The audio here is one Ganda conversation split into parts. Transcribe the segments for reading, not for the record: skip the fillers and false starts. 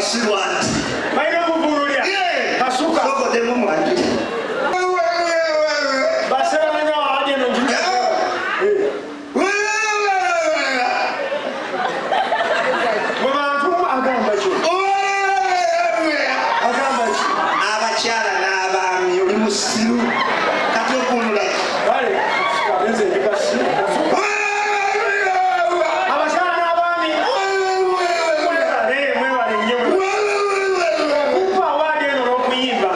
Silwanti. Baina kuvurulia. Kasuka. Soko demo mwandi. Basera nanya waje no njini. Abantu agamba cyo. Agamba cyo. Abakyala n'abaami oli musiru. Kati okunula. Bale. Kabenze ndikasi. Abakyala n'abaami. Mwebale nnyo. Kupa wade no okuyimba.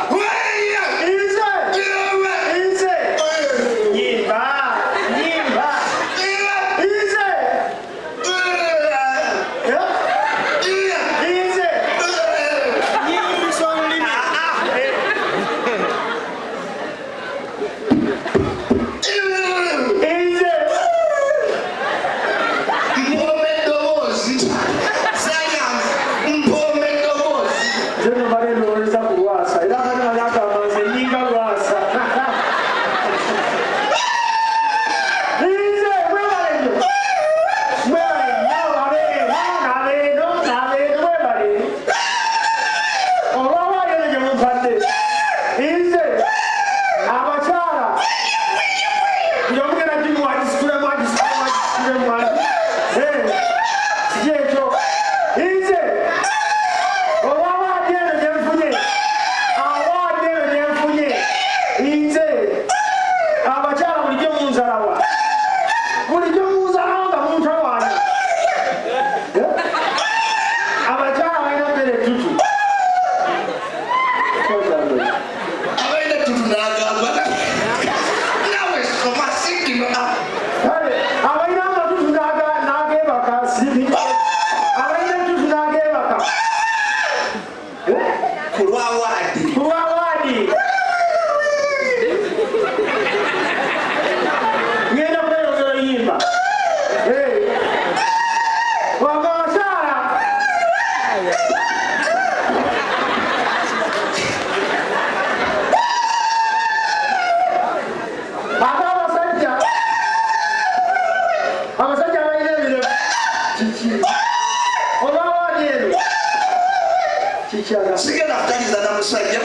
Sigala kutaliza na musajja.